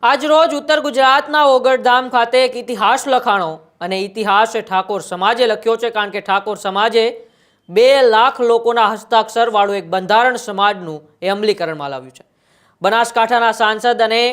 આજ રોજ ઉત્તર ગુજરાતના ઓગળધામ ખાતે એક ઇતિહાસ લખાણો અને ઇતિહાસ ઠાકોર સમાજે લખ્યો છે, કારણ કે ઠાકોર સમાજે 2 લાખ લોકોના હસ્તાક્ષર વાળું એક બંધારણ સમાજનું એ અમલીકરણમાં લાવ્યું છે। બનાસકાંઠાના સાંસદ અને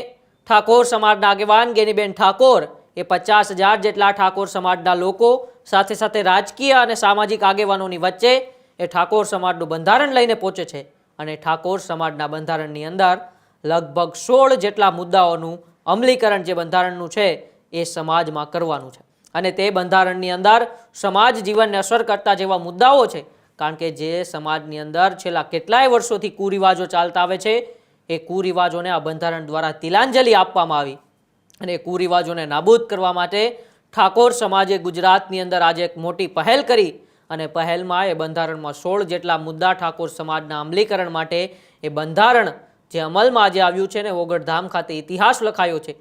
ઠાકોર સમાજના આગેવાન ગેનીબેન ઠાકોર એ 50,000 જેટલા ઠાકોર સમાજના લોકો સાથે સાથે રાજકીય અને સામાજિક આગેવાનોની વચ્ચે એ ઠાકોર સમાજનું બંધારણ લઈને પહોંચે છે અને ઠાકોર સમાજના બંધારણની અંદર લગભગ 16 જેટલા મુદ્દાઓનું અમલીકરણ જે બંધારણનું છે એ સમાજમાં કરવાનું છે અને તે બંધારણની અંદર સમાજ જીવનને અસર કરતા જેવા મુદ્દાઓ છે, કારણ કે જે સમાજની અંદર છેલ્લા કેટલાય વર્ષોથી કુરિવાજો ચાલતા આવે છે એ કુરિવાજોને આ બંધારણ દ્વારા તિલાંજલિ આપવામાં આવી અને કુરિવાજોને નાબૂદ કરવા માટે ઠાકોર સમાજે ગુજરાતની અંદર આજે એક મોટી પહેલ કરી અને પહેલમાં એ બંધારણમાં 16 જેટલા મુદ્દા ઠાકોર સમાજના અમલીકરણ માટે એ બંધારણ જે અમલમાં આજે આવ્યું છે ને ઓગળધામ ખાતે ઇતિહાસ લખાયો છે।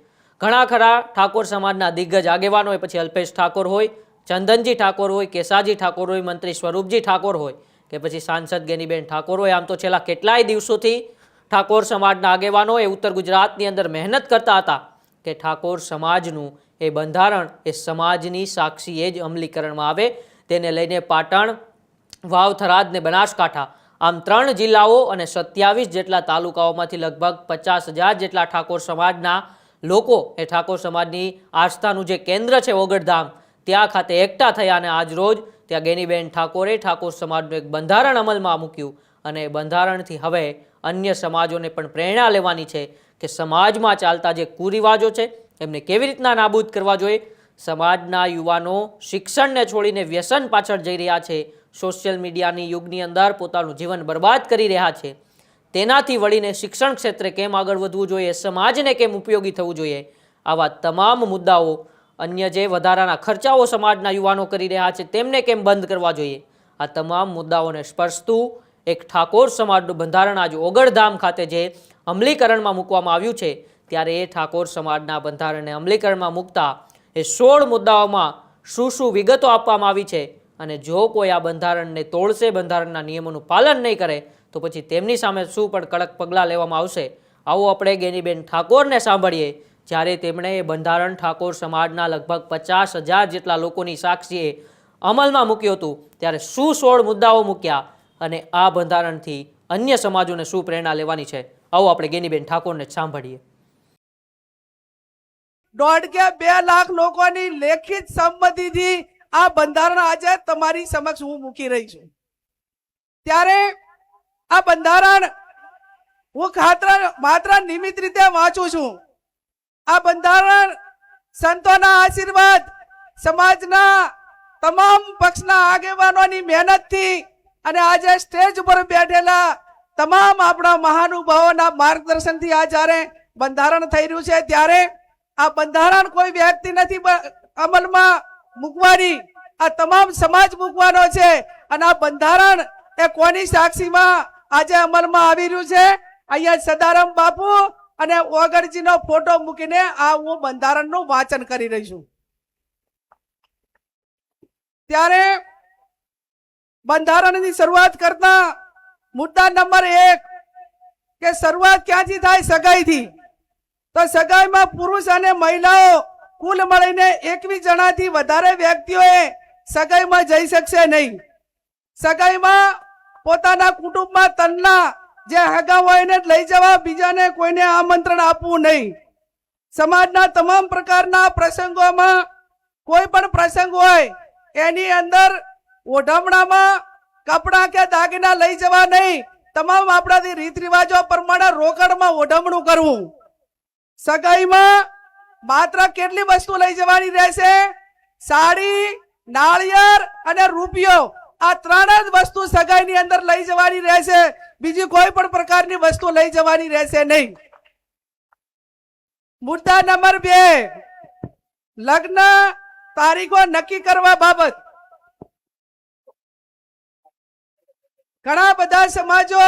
ઘણા ખરા ઠાકોર સમાજના દિગ્ગજ આગેવાનો હોય, પછી અલ્પેશ ઠાકોર હોય, ચંદનજી ઠાકોર હોય, કેસાજી ઠાકોર હોય, મંત્રી સ્વરૂપજી ઠાકોર હોય કે પછી સાંસદ ગેનીબેન ઠાકોર હોય, આમ તો છેલ્લા કેટલાય દિવસોથી ઠાકોર સમાજના આગેવાનો એ ઉત્તર ગુજરાતની અંદર મહેનત કરતા હતા કે ઠાકોર સમાજનું એ બંધારણ એ સમાજની સાક્ષીએ જ અમલીકરણમાં આવે। તેને લઈને પાટણ, વાવ, થરાદ ને બનાસકાંઠા આમ 3 જિલ્લાઓ અને 27 જેટલા તાલુકાઓમાંથી લગભગ 50,000 જેટલા ઠાકોર સમાજના લોકો એ ઠાકોર સમાજની આસ્થાનું જે કેન્દ્ર છે ઓગળધામ ત્યાં ખાતે એકઠા થયા અને આજ રોજ ત્યાં ગેનીબેન ઠાકોરે ઠાકોર સમાજનું એક બંધારણ અમલમાં મૂક્યું અને બંધારણથી હવે અન્ય સમાજોને પણ પ્રેરણા લેવાની છે કે સમાજમાં ચાલતા જે કુરિવાજો છે એમને કેવી રીતના નાબૂદ કરવા જોઈએ। સમાજના યુવાનો શિક્ષણને છોડીને વ્યસન પાછળ જઈ રહ્યા છે, સોશિયલ મીડિયાની યુગની અંદર પોતાનું જીવન બરબાદ કરી રહ્યા છે, તેનાથી વળીને શિક્ષણ ક્ષેત્રે કેમ આગળ વધવું જોઈએ, સમાજને કેમ ઉપયોગી થવું જોઈએ, આવા તમામ મુદ્દાઓ, અન્ય જે વધારાના ખર્ચાઓ સમાજના યુવાનો કરી રહ્યા છે તેમને કેમ બંધ કરવા જોઈએ, આ તમામ મુદ્દાઓને સ્પર્શતું એક ઠાકોર સમાજનું બંધારણ આજે ઓગળધામ ખાતે જે અમલીકરણમાં મૂકવામાં આવ્યું છે ત્યારે એ ઠાકોર સમાજના બંધારણને અમલીકરણમાં મૂકતા એ 16 મુદ્દાઓમાં શું વિગતો આપવામાં આવી છે અને જો કોઈ આ બંધારણને તોડશે, બંધારણના નિયમોનું પાલન નહીં કરે તો પછી તેમની સામે શું પણ કડક પગલાં લેવામાં આવશે। આવો આપણે ગેનીબેન ઠાકોરને સાંભળીએ જ્યારે તેમણે એ બંધારણ ઠાકોર સમાજના લગભગ 50,000 જેટલા લોકોની સાક્ષીએ અમલમાં મૂક્યું હતું ત્યારે શું 16 મુદ્દાઓ મૂક્યા અને આ બંધારણથી અન્ય સમાજોને શું પ્રેરણા લેવાની છે, આવો આપણે ગેનીબેન ઠાકોરને સાંભળીએ। 1.5 કે 2 લાખ લોકોની લેખિત સંમતિથી આ બંધારણ આજે તમારી સમક્ષ હું મૂકી રહી છું। ત્યારે આ બંધારણ હું માત્ર નિયમિત રીતે વાંચું છું। આ બંધારણ સંતોના આશીર્વાદ, સમાજના તમામ પક્ષના આગેવાનોની મહેનતથી અને આજે સ્ટેજ ઉપર બેઠેલા તમામ આપણા મહાનુભાવોના માર્ગદર્શનથી આ જ્યારે બંધારણ થઈ રહ્યું છે ત્યારે આ બંધારણ કોઈ વ્યક્તિ નથી અમલમાં મૂકવાની, આ તમામ સમાજ મૂકવાનો છે અને આ બંધારણ એ કોની સાક્ષીમાં આજે અમલમાં આવી રહ્યું છે, અહીંયા સદારામ બાપુ અને ઓગળજીનો ફોટો મૂકીને આ હું બંધારણનું વાંચન કરી રહી છું। ત્યારે બંધારણની શરૂઆત કરતા મુદ્દા નંબર 1 કે શરૂઆત ક્યાંથી થાય? સગાઈથી। તો સગાઈમાં પુરુષ અને મહિલાઓ કુલ મળીને 21 જણાથી વધારે વ્યક્તિઓએ સગાઈમાં જઈ શકશે નહીં। સગાઈમાં પોતાના કુટુંબમાં તનના જે હગા હોય એને લઈ જવા, બીજાને કોઈને આમંત્રણ આપવું નહીં। સમાજના તમામ પ્રકારના પ્રસંગોમાં કોઈ પણ પ્રસંગ હોય એની અંદર ઓઢમણામાં કપડાં કે દાગીના લઈ જવા નહીં, તમામ આપણાથી રીત રિવાજો પ્રમાણે રોકડમાં ઓઢમણું કરવું। સગાઈમાં માત્ર કેટલી વસ્તુ લઈ જવાની રહેશે? સાડી, નાળિયેર અને રૂપિયો, આ 3 જ વસ્તુ સગાઈની અંદર લઈ જવાની રહેશે, બીજી કોઈ પણ પ્રકારની વસ્તુ લઈ જવાની રહેશે નહીં। મુદ્દા નંબર 2, લગ્ન તારીખો નક્કી કરવા બાબત। ઘણા બધા સમાજો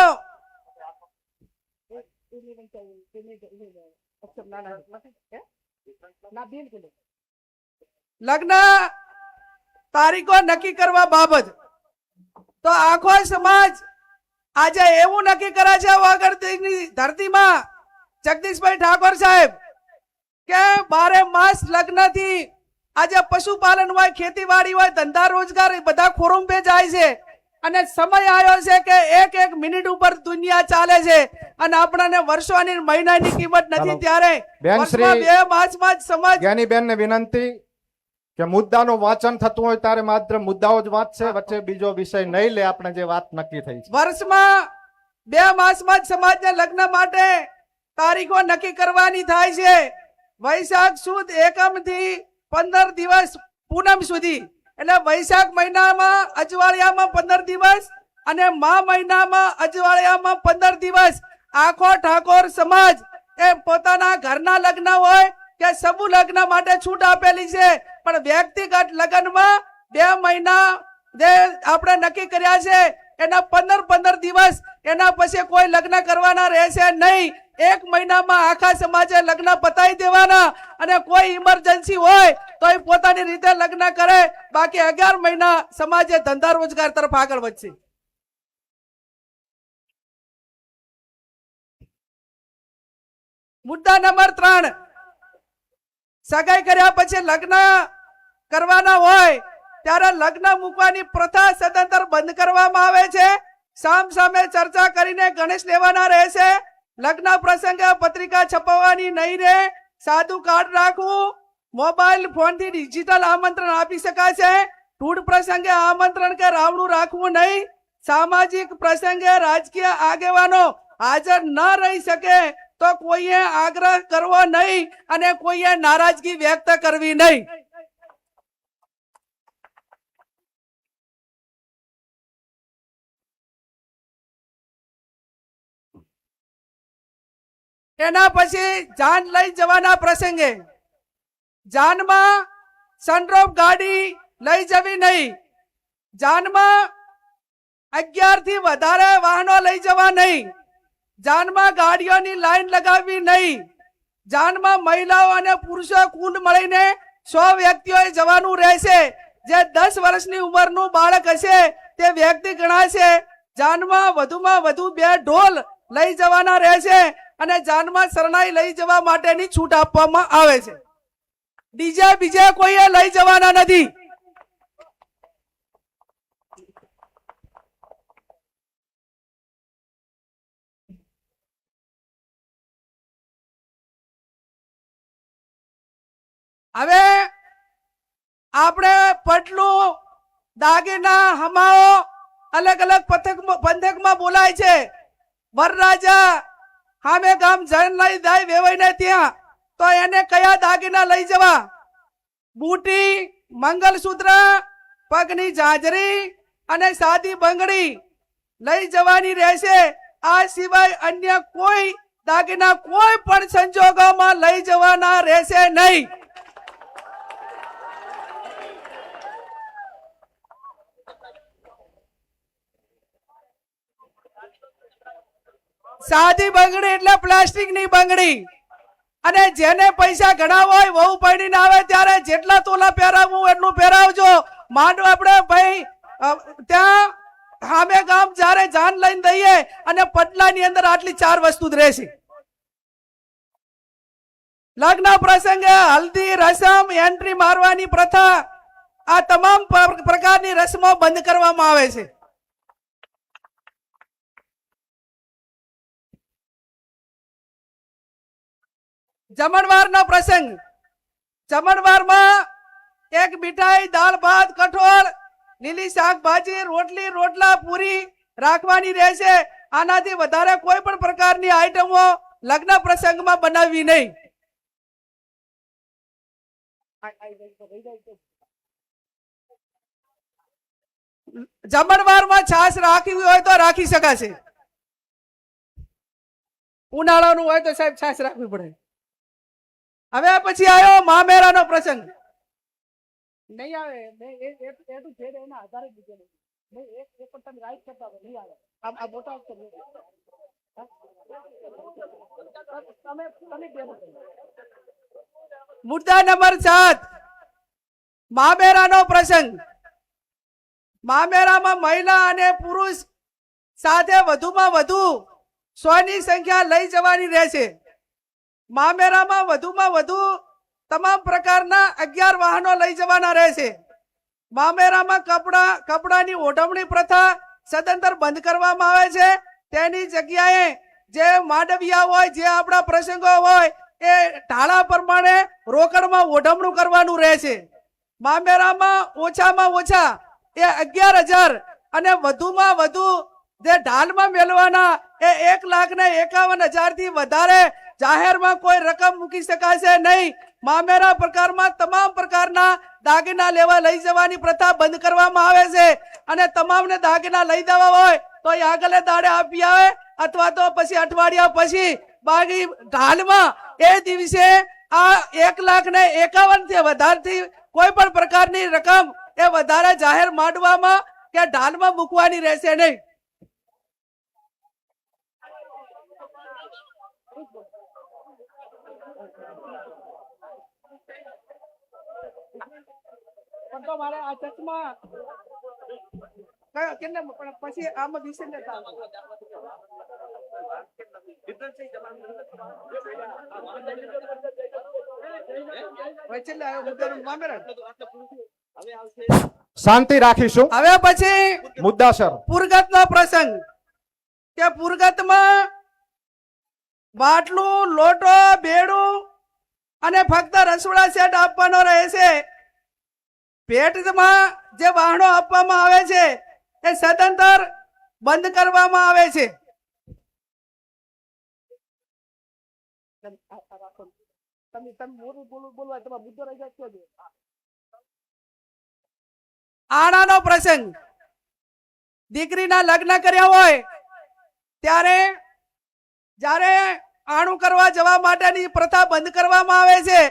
લગ્ન તારીખો નક્કી કરવા બાબત તો આખો સમાજ આજે એવું નક્કી કરે છે વગરની ધરતીમાં જગદીશભાઈ ઠાકોર સાહેબ કે 12 માસ લગ્નથી આજે પશુપાલન હોય, ખેતીવાડી હોય, ધંધા રોજગાર બધા ખોરંભે જાય છે અને સમય આવ્યો છે કે એક એક મિનિટ ઉપર દુનિયા ચાલે છે અને આપણને વર્ષોની મહિનાની કિંમત નથી. ચાલો. ત્યારે બેન વર્ષમાં શ્રી 2 માસમાં જ સમાજ જ્ઞાનીબેન ને વિનંતી કે મુદ્દાનું વાંચન થતું હોય ત્યારે માત્ર મુદ્દાઓ જ વાંચશે, વચ્ચે બીજો વિષય નહીં લે. આપણે જે વાત નક્કી થઈ છે વર્ષમાં 2 માસમાં જ સમાજના લગ્ન માટે તારીખો નક્કી કરવાની થાય છે. વૈશાખ સુદ એકમ થી 15 દિવસ પૂનમ સુધી, એટલે વૈશાખ મહિનામાં અજવાળિયામાં 15 દિવસ અને મા મહિનામાં અજવાળિયામાં 15 દિવસ આખો ઠાકોર સમાજ એ પોતાના ઘરના લગ્ન હોય કે સમૂહ લગ્ન માટે છૂટ આપેલી છે, પણ વ્યક્તિગત લગ્નમાં 2 મહિના જે આપણે નક્કી કર્યા છે એના 15 દિવસ, એના પછી કોઈ લગ્ન કરવાના રહેશે નહીં. 1 મહિનામાં આખા સમાજે લગ્ન પતાવી દેવાના અને કોઈ ઇમરજન્સી હોય તો એ પોતાની રીતે લગ્ન કરે. બાકી 11 મહિના સમાજે ધંધા રોજગાર તરફ આગળ વધશે. મુદ્દા નંબર 3, સગાઈ કર્યા પછી લગ્ન કરવાના હોય ત્યારે લગ્ન મૂકવાની પ્રથા સદંતર બંધ કરવામાં આવે છે. સામ સામે ચર્ચા કરીને ગણેશ લેવાના રહેશે. લગ્ન પ્રસંગે પત્રિકા છપાવવાની નહીં રહે. સાદું કાર્ડ રાખવું. મોબાઈલ ફોનથી ડિજિટલ આમંત્રણ આપી શકાશે. ટૂડ પ્રસંગે આમંત્રણ કે રાવણું રાખવું નહીં. સામાજિક પ્રસંગે રાજકીય આગેવાનો હાજર ન રહી શકે તો કોઈએ આગ્રહ કરવો નહીં અને કોઈએ નારાજગી વ્યક્ત કરવી નહીં. એના પછી જાન લઈ જવાના પ્રસંગે જાનમાં સનરૂફ ગાડી લઈ જવી નહીં. જાનમાં 11 થી વધારે વાહનો લઈ જવા નહીં. જાનમાં ગાડીઓની લાઈન લગાવવી નહીં. જાનમાં મહિલાઓ અને પુરુષો કુલ મળીને 100 વ્યક્તિઓએ જવાનું રહેશે. જે 10 વર્ષની ઉંમરનું બાળક હશે તે વ્યક્તિ ગણાશે. જાનમાં વધુમાં વધુ 2 ઢોલ લઈ જવાના રહેશે અને જાનમાં શરણાઈ લઈ જવા માટેની છૂટ આપવામાં આવે છે. ડીજે બીજે કોઈએ લઈ જવાના નથી. હવે આપણે પટલું, દાગીના, હમાઓ અલગ અલગ પંથકમાં બોલાય છે. વરરાજા હામે ગામ જન લઈ જાય વેવાઈને ત્યાં તો એને કયા દાગીના લઈ જવા? બુટી, મંગલસૂત્ર, પગની ઝાંઝરી અને સાદી બંગડી લઈ જવાની રહેશે. આ સિવાય અન્ય કોઈ દાગીના કોઈ પણ સંજોગોમાં લઈ જવાના રહેશે નહીં. સાદી બંગડી એટલે પ્લાસ્ટિકની બંગડી. અને જેને પૈસા ઘણા હોય વહુ પૈણીને આવે ત્યારે જેટલા તોલા પહેરાવવું એટલું પહેરાવજો. માંડો આપણે ભાઈ ત્યાં હામે ગામ જ્યારે જાન લઈને દઈએ અને પટલાની અંદર આટલી 4 વસ્તુ જ રહેશે. લગ્ન પ્રસંગે હલ્દી રસમ, એન્ટ્રી મારવાની પ્રથા, આ તમામ પ્રકારની રસમો બંધ કરવામાં આવે છે. જમણવારનો પ્રસંગ. જમણવારમાં એક મીઠાઈ, દાળ ભાત, કઠોળ, લીલી શાકભાજી, રોટલી, રોટલા, પૂરી રાખવાની રહેશે. આનાથી વધારે કોઈ પણ પ્રકારની આઈટમો લગ્ન પ્રસંગમાં બનાવવી નહીં. જમણવારમાં છાશ રાખવી હોય તો રાખી શકાશે. ઉનાળાનું હોય તો સાહેબ છાશ રાખવી પડે. હવે પછી આવ્યો મામેરાનો પ્રસંગ. નહીં આવે એટલું છે એના આધારે બીજે નહીં. એક પણ તમે રાઈટ કરતા હોય નહીં આવે. આ મોટા મુદ્દા નંબર 7, મામેરાનો પ્રસંગ. મામેરામાં મહિલા અને પુરુષ સાથે વધુમાં વધુ 100 ની સંખ્યા લઈ જવાની રહેશે. મામેરામાં વધુમાં વધુ તમામ પ્રકારના 11 વાહનો લઈ જવાના રહેશે. મામેરામાં કપડાની ઓઢવણી પ્રથા સદંતર બંધ કરવામાં આવે છે. તેની જગ્યાએ જે માંડવિયા હોય, જે આપણા પ્રસંગો હોય, એ ઢાળા પ્રમાણે રોકડમાં ઓઢવણું કરવાનું રહેશે. મામેરામાં ઓછામાં ઓછા એ 11,000 અને વધુમાં વધુ જે ઢાલમાં મેળવાના એ 1,51,000 થી વધારે જાહેરમાં કોઈ રકમ મૂકી શકાશે નહીં. મામેરા પ્રકારમાં તમામ પ્રકારના દાગીના લેવા લઈ જવાની પ્રથા બંધ કરવામાં આવે છે. અને તમામને દાગીના લઈ દેવા હોય તો એ આગલે દાડે આપી આવે અથવા તો પછી અઠવાડિયા પછી બાકી ઢાલમાં એ દિવસે આ 1,51,000 થી વધારથી કોઈ પણ પ્રકારની રકમ એ વધારે જાહેર માંડવામાં કે ઢાલમાં મૂકવાની રહેશે નહીં. મારે આ ચકમાં પછી આમાં વિશે શાંતિ રાખીશું. હવે પછી મુદ્દાસર પુરગત નો પ્રસંગ કે પુરગતમાં બાટલું, લોટો, બેડું અને ફક્ત રસોડા સેટ આપવાનો રહેશે. ભેટમાં જે વાહનો આપવામાં આવે છે એ સદંતર બંધ કરવામાં આવે છે. આણાનો પ્રસંગ, દીકરીના લગ્ન કર્યા હોય ત્યારે જ્યારે આણું કરવા જવા માટેની પ્રથા બંધ કરવામાં આવે છે.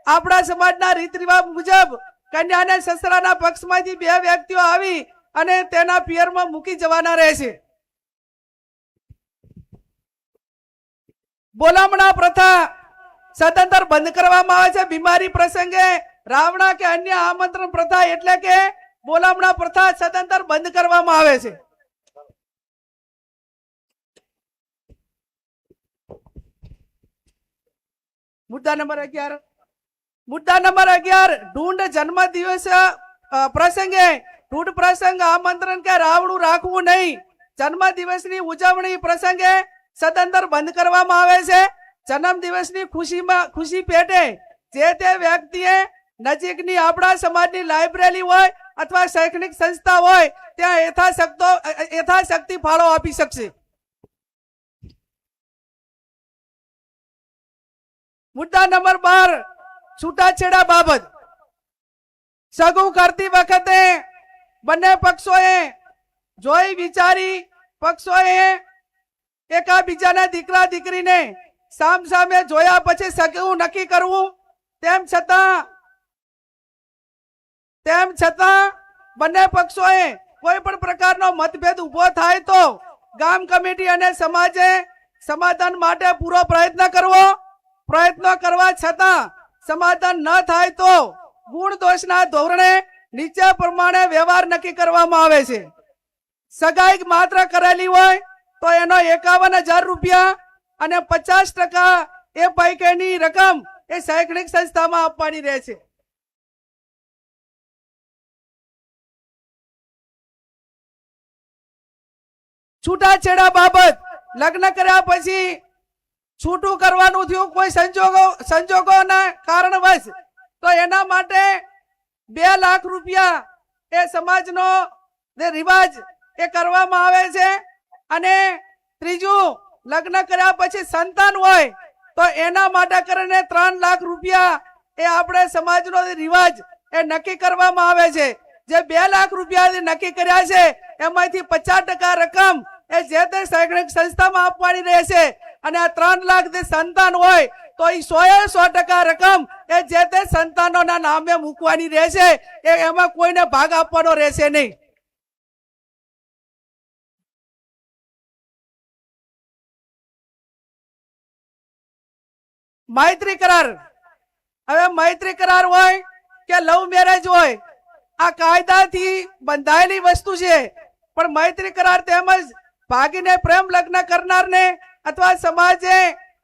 આપણા સમાજના રીત રિવાજ મુજબ કન્યાને સસરાના પક્ષમાંથી 2 વ્યક્તિઓ આવી અને તેના પિયરમાં મૂકી જવાના રહેશે. બોલામણા પ્રથા સદંતર બંધ કરવામાં આવે છે. બીમારી પ્રસંગે રાવણા કે અન્ય આમંત્રણ પ્રથા એટલે કે બોલામણા પ્રથા સદંતર બંધ કરવામાં આવે છે. મુદ્દા નંબર 11 ઢૂંઢ જન્મ દિવસ પ્રસંગે ઢૂંઢ પ્રસંગ આમંત્રણ કે રાવણું રાખવું નહીં. જન્મ દિવસની ઉજવણી પ્રસંગે સદંતર બંધ કરવામાં આવે છે. જન્મ દિવસની ખુશી પેટે જે તે વ્યક્તિએ નજીકની આપણા સમાજની લાઇબ્રેરી હોય અથવા શૈક્ષણિક સંસ્થા હોય ત્યાં યથાશક્તિ ફાળો આપી શકશે. મુદ્દા નંબર 12 છૂટાછેડા બાબત. સગું કરતી વખતે બંને પક્ષોએ જોઈ વિચારી એકાબીજાના દીકરા દીકરીને સામસામે જોયા પછી સગું નક્કી કરવું. તેમ છતાં બંને પક્ષોએ કોઈ પણ પ્રકારનો મતભેદ ઉભો થાય તો ગામ કમિટી અને સમાજે સમાધાન માટે પૂરો પ્રયત્ન કરવા છતાં સમાધાન ન થાય તો ગુણ દોષના ધોરણે નીચે પ્રમાણે વ્યવહાર નક્કી કરવામાં આવે છે. સગાઈ માત્ર કરેલી હોય તો એનો 51,000 રૂપિયા અને 50% એ પૈકીની રકમ એ શૈક્ષણિક સંસ્થામાં આપવાની રહેશે. છૂટાછેડા બાબત, લગ્ન કર્યા પછી છૂટું કરવાનું થયું કોઈ સંજોગોના કારણવશ તો એના માટે 2 લાખ રૂપિયા એ સમાજનો જે રિવાજ એ કરવામાં આવે છે. અને ત્રીજું, લગ્ન કર્યા પછી સંતાન હોય તો એના માટે કરીને 3 લાખ રૂપિયા એ આપણે સમાજનો રિવાજ એ નક્કી કરવામાં આવે છે. જે 2 લાખ રૂપિયા નક્કી કર્યા છે એમાંથી 50% રકમ એ જે તે શૈક્ષણિક સંસ્થામાં આપવાની રહેશે. અને આ 3 લાખ જે સંતાન હોય તો એ 100% રકમ એ જે તે સંતાનોના નામે મૂકવાની રહેશે. એમાં કોઈને ભાગ આપવાનો રહેશે નહીં. મૈત્રી કરાર. હવે મૈત્રી કરાર હોય કે લવ મેરેજ હોય, આ કાયદાથી બંધાયેલી વસ્તુ છે. પણ મૈત્રી કરાર તેમજ ભાગીને પ્રેમ લગ્ન કરનારને અથવા સમાજે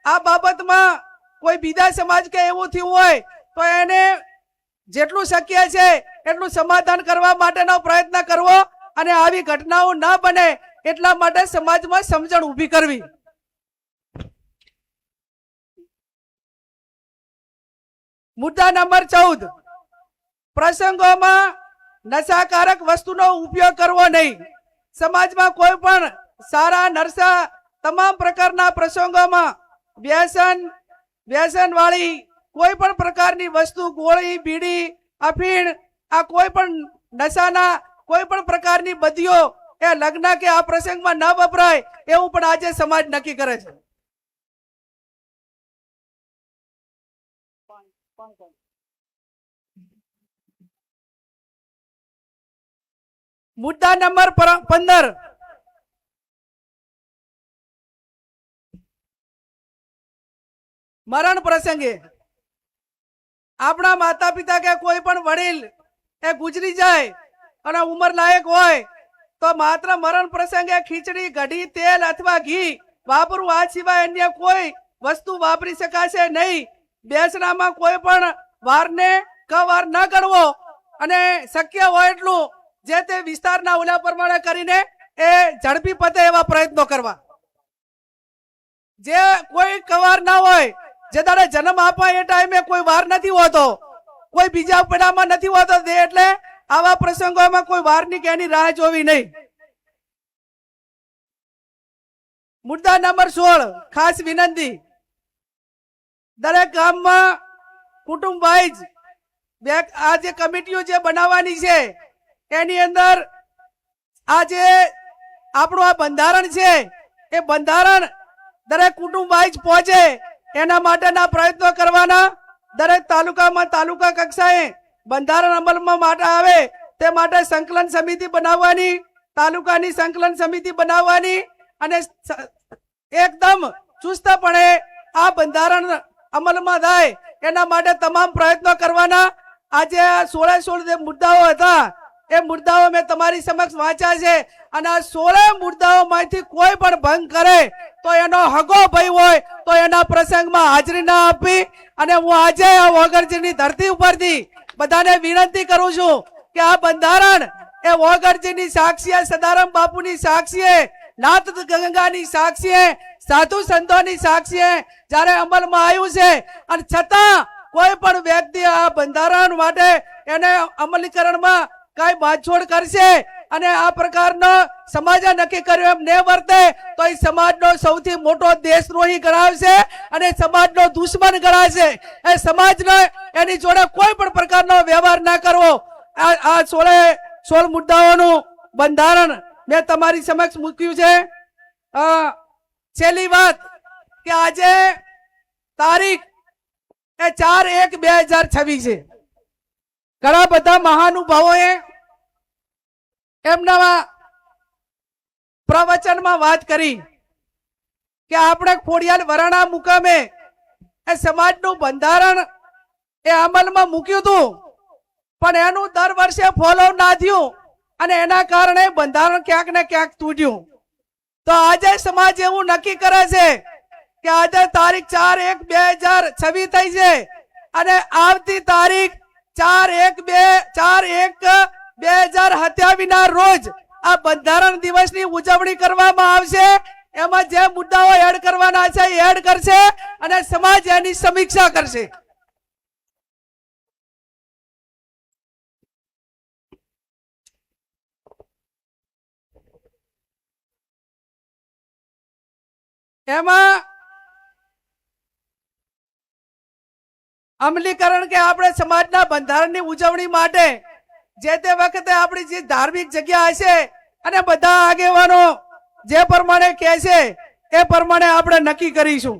આ બાબતમાં કોઈ બીજા સમાજ કે એવું થયું હોય તો એને જેટલું શક્ય છે એટલું સમાધાન કરવા માટેનો પ્રયત્ન કરવો અને આવી ઘટનાઓ ન બને એટલા માટે સમાજમાં સમજણ ઊભી કરવી. મુદ્દા નંબર 14, પ્રસંગોમાં નશાકારક વસ્તુનો ઉપયોગ કરવો નહીં. સમાજમાં કોઈ પણ સારા નરસા તમામ પ્રકારના પ્રસંગોમાં વ્યસન વાળી કોઈ પણ પ્રકારની વસ્તુ, ગોળી, બીડી, અફીણ, આ કોઈ પણ નશાના કોઈ પણ પ્રકારની બદીઓ એ લગ્ન કે આ પ્રસંગમાં ન વપરાય એવું પણ આજે સમાજ નક્કી કરે છે. મુદ્દા નંબર 15, મરણ પ્રસંગે આપણા માતા પિતા કે કોઈ પણ વડીલ એ ગુજરી જાય અને ઉંમર લાયક હોય તો માત્ર મરણ પ્રસંગે ખીચડી, કઢી, તેલ અથવા ઘી વાપરવું, આ સિવાય અન્ય કોઈ વસ્તુ વાપરી શકાશે નહીં. બેસણામાં કોઈ પણ વારને કવાર ન કરવો અને શક્ય હોય એટલું જે તે વિસ્તારના ઓલા પ્રમાણે કરીને એ ઝડપી પતે એવા પ્રયત્નો કરવા. જે કોઈ કવાર ના હોય, જે તારે જન્મ આપવા એ ટાઈમે કોઈ વાર નથી હોતો, કોઈ બીજા પેડામાં નથી હોતો, એટલે આવા પ્રસંગોમાં કોઈ વારની કે એની રાહ જોવી નહીં. મુદ્દા નંબર 16, ખાસ વિનંતી, દરેક ગામમાં કુટુંબ વાઇઝ આ જે કમિટીઓ જે બનાવવાની છે એની અંદર આ જે આપણું આ બંધારણ છે એ બંધારણ દરેક કુટુંબ વાઇઝ પહોંચે એના માટેના પ્રયત્નો કરવાના. દરેક તાલુકામાં તાલુકા કક્ષાએ બંધારણ અમલમાં માટે આવે તે માટે સંકલન સમિતિ બનાવવાની, તાલુકાની સંકલન સમિતિ બનાવવાની અને એકદમ ચુસ્તપણે આ બંધારણ અમલમાં થાય એના માટે તમામ પ્રયત્નો કરવાના. આજે 16 જે મુદ્દાઓ હતા એ મુદ્દાઓ મેં તમારી સમક્ષ વાંચ્યા છે અને આ 16 મુદ્દાઓમાંથી કોઈ પણ ભંગ કરે તો એનો હગો ભય હોય તો એના પ્રસંગમાં હાજરી ના આપવી. અને હું આજે આ વોગરજીની ધરતી ઉપરથી બધાને વિનંતી કરું છું કે આ બંધારણ એ વોગરજીની સાક્ષીએ, સદારામ બાપુની સાક્ષીએ, નાથ ગંગાની સાક્ષીએ, સાધુ સંતોની સાક્ષીએ જ્યારે અમલમાં આવ્યું છે અને છતાં કોઈ પણ વ્યક્તિ આ બંધારણ માટે એને અમલીકરણમાં કઈ બાંધછોડ કરશે અને આ પ્રકારનો સમાજે નક્કી કર્યું એમ ન વર્તે તો એ સમાજનો સૌથી મોટો દેશદ્રોહી ગણાવશે અને સમાજનો દુશ્મન ગણાશે. એ સમાજને એની જોડે કોઈ પણ પ્રકારનો વ્યવહાર ના કરવો. આ 16 મુદ્દાઓનું બંધારણ મેં તમારી સમક્ષ મૂક્યું છે. છેલ્લી વાત કે આજે તારીખ એ 4/1/2026 છે. ઘણા બધા મહાનુભાવોએ એમના પ્રવચનમાં વાત કરી કે આપણે ખોડિયાલ વરાણા મુકામે એ સમાજનું બંધારણ એ અમલમાં મૂક્યું હતું પણ એનું દર વર્ષે ફોલો ના થયું અને એના કારણે બંધારણ ક્યાંક ને ક્યાંક તૂટ્યું. તો આજે સમાજ એવું નક્કી કરે છે કે આજે તારીખ 4/1/2026 થઈ છે અને આવતી તારીખ 4/1/2027 ના રોજ આ બંધારણ દિવસની ઉજવણી કરવામાં આવશે. એમાં જે મુદ્દાઓ એડ કરવાના છે એ એડ કરશે અને સમાજ એની સમીક્ષા કરશે. એમાં અમલીકરણ કે આપણે સમાજના બંધારણની ઉજવણી માટે જે તે વખતે આપણી જે ધાર્મિક જગ્યા હશે અને બધા આગેવાનો જે પ્રમાણે કહે છે એ પ્રમાણે આપણે નક્કી કરીશું.